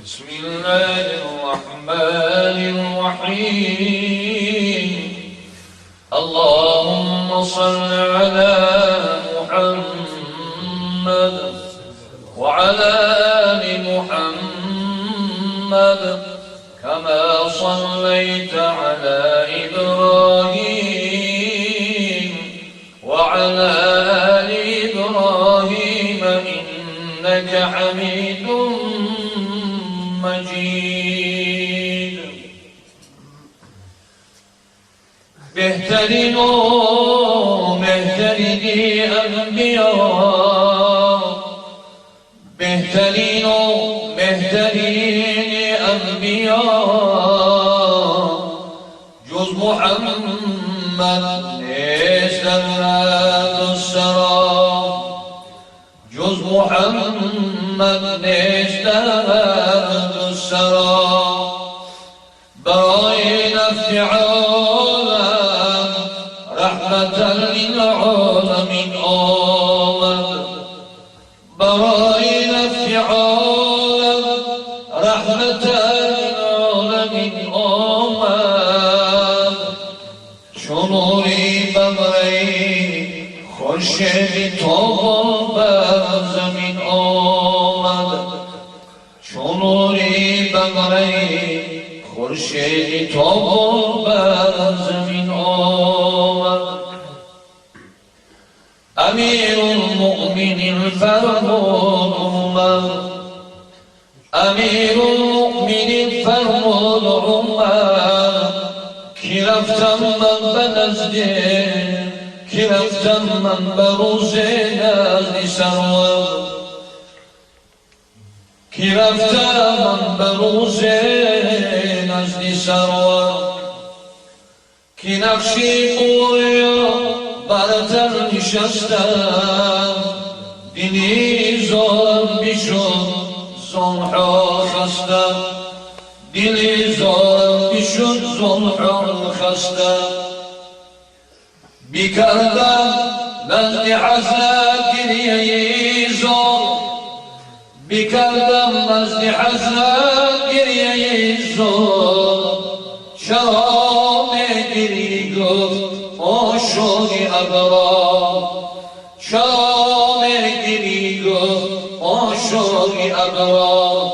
بسم الله الرحمن الرحيم اللهم صل على محمد وعلى آل محمد كما صليت على إبراهيم وعلى آل إبراهيم إنك حميد مجيد. بهترین و بهترین انبیاء، بهترین و بهترین انبیاء جز محمد نیست علیه السلام، جز محمد نیست علیه السلام. برای نفع عالم رحمتا للعالمین آمد، برای نفع عالم رحمتا للعالمین آمد. چون نوری ببری خورشید تابان بر زمین آمد، چون نوری ببری خورشید تابان بر زمین آمد. امیر المؤمنین فرمود اومد، امیر المؤمنین فرمود اومد کی رفتم من به نزدیک، کی رفتم من به روز نزد سرور، کی رفتم من به روز نزد سرور. کی نقشی قویا برتر نشستم، دلی ظالم بشد زنحا خستم، دلی ظالم بشد زنحا خستم. بیکردم نزد حضرت گریه زار، بیکردم نزد حضرت گریه زار. شراب دلی گفت عاشقی ابرار، شراب دلی گفت عاشقی ابرار.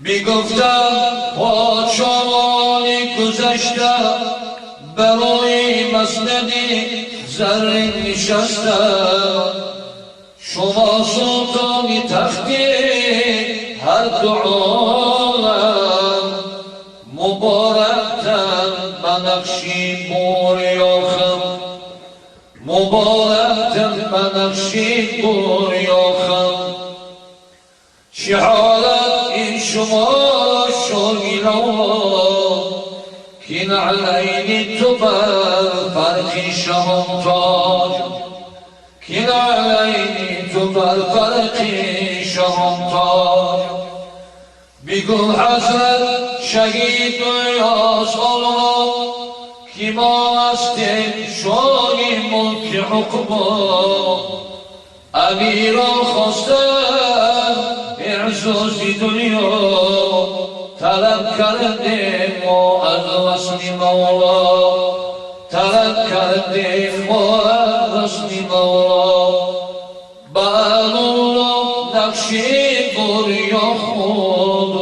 بیگفتم پادشاهان گذشته برای مسندی زرین نشستم، شما سلطانی تختی هر دو عالم. مبارکتن بنقشی بوریاخم، مبارکتن بنقشی بوریاخم. چه حالت این شما شاگیران که نعلین تو بر فرقی شهم تاج، که نعلین تو بر فرقی شهم تاج. بگو حضرت شهید یاس الله که ما هستیم شاهی ملک حکما. امیران خواستن اعزاز دنیا طلب کردیم ما از وصل مولا، طلب کردیم ما از وصل مولا. بر الله نقشی بریا خود،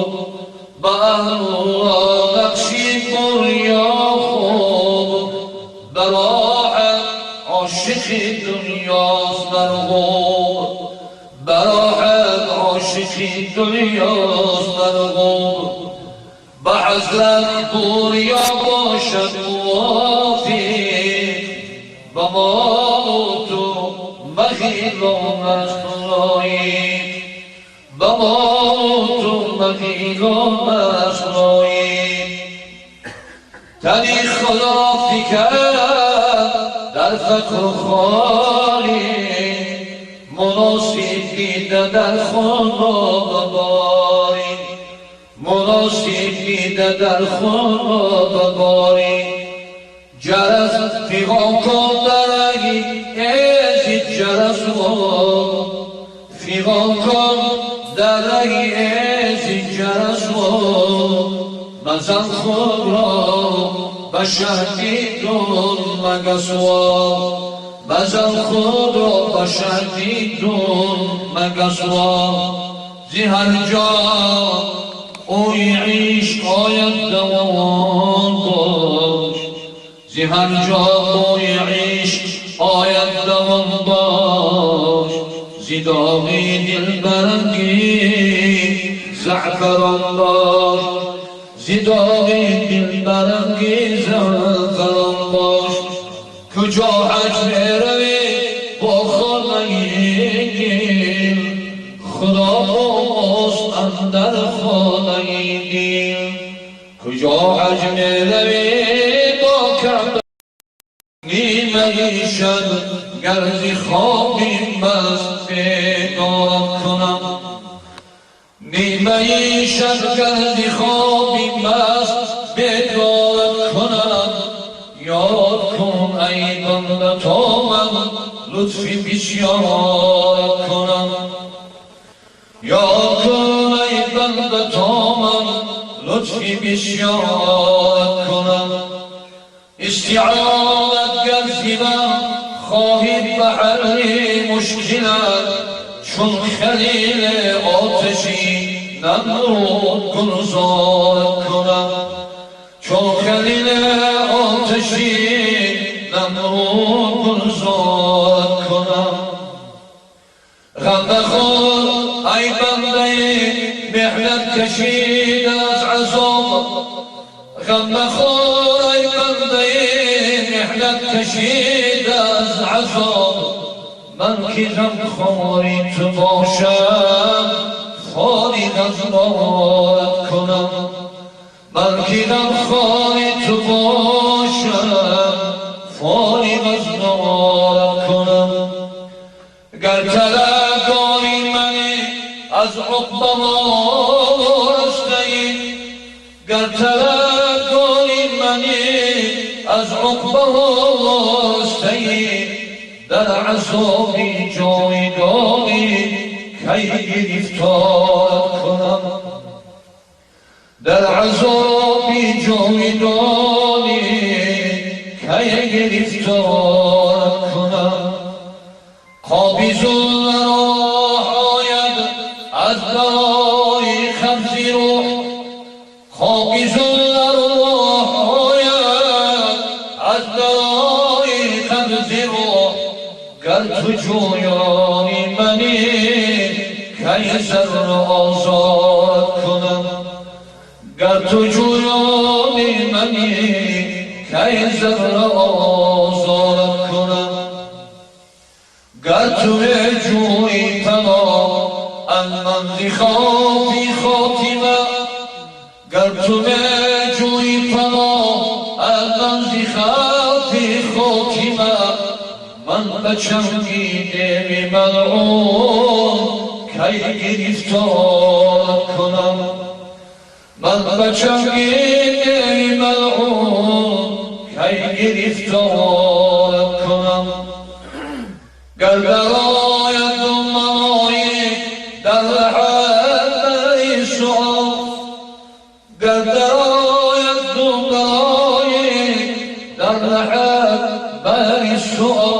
بر الله نقشی بریا خود. براحت عاشق دنیاست مرغوب، براحت عاشق دنیاست مرغوب. به حضرت بریا باشد موافق، به ما تو مخیل و مسلایی، به ما تو مخیل و مسلایی. تنی خدا فکر در فقر و خالی، مناسب دیده در خانه بباری، مناسب دیده در خانه بباری. جرس فیغان کن درگی ازید جرس و فیغان کن درگی ازید جرس مزن خود را به شهدیدون مگسوا مزن خود را به شهدیدون مگسوا زی هر جا اوی عشق آید دوان باش زی هر جا اوی عشق آید دوان باش زی داغی دل برنگی زعفران باش زی داغی دل برنگی زعفران باش کجا حج میروی با خانه گل خدا باست اندر خانه دل کجا حج میروی با کعبه نیمه شب گردی خوابی مست بیدار کنم نیمه شب گردی خوابی مست بیدار کنم یاد کن ای بنده تا من لطفی بسیار کنم یاد کن ای بنده تا من لطفی بسیار کنم استعانت گرزیدم خواهید به حل مشکلت چون خلیل آتشی نمرود گلزار کنم چون خلیل آتشی نمرود گلزار کنم غم بخور ای بنده محنت کشید از عذاب غم بخور ای بنده محنت کشید از عذاب من که غم خواری تو باشم فارغ از باد کنم من که غم خواری تو باشم فارغ از باد کنم گر طلبکاری منی از عقبه وارسته گر طلبکاری منی از عقبه وارسته در عذابی جایگاهی کی گرفتار کنم در عذابی جایگاهی کی گرفتار کنم قابضون راح آید از برای خبز روح قابضون راح آید از برای خبز روح گر تو جویانی منی کی سر آزاد کنم گر تو جویانی منی کی سر آزاد کنم گر تو جوی پناه از من خوابی خاتمه گر تو جوی پناه از من خوابی خاتمه من بچنگیده بی ملعون کی گرفتار کنم من بچنگیده بی ملعون کی گرفتار کنم گر براید دنمایی در لحظه سؤال گر براید دنمایی در لحظه سؤال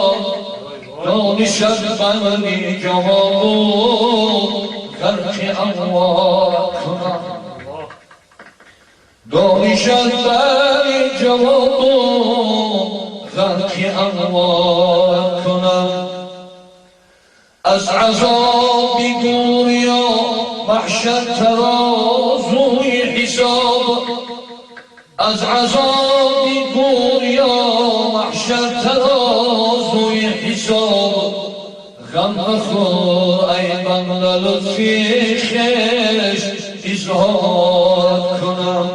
دانشد بندی جوابو غرق اموال کنم دانشد بندی جوابو غرق اموال کنم از عذابی گوریا محشر ترازوی حساب از عذابی گوریا محشر ترازوی حساب غم بخور ای بنده لطفی خش اظهار کنم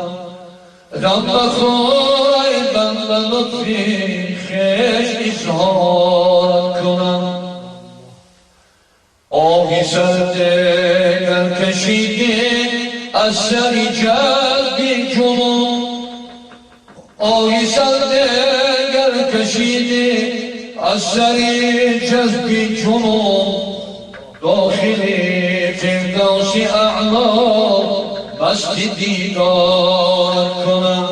غم بخور ای بنده لطفی خش اظهار کنم آهی سرده گر کشیده از سری جلبی جنون آهی سرده گر کشیده از سری جذبی جنون داخلی فردوس اعلا قصد دیدار کنم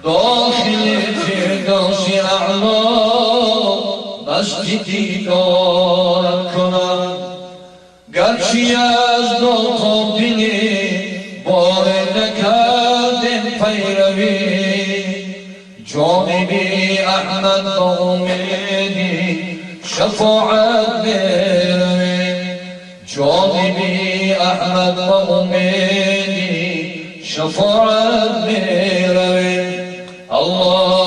داخل فردوس اعلا قصد دیدار کنم گرچه از دو تا دلی بار نکردم پیروی جانبی احمد با امیدی شفاعت بروی جانبی احمد با امیدی شفاعت بروی الله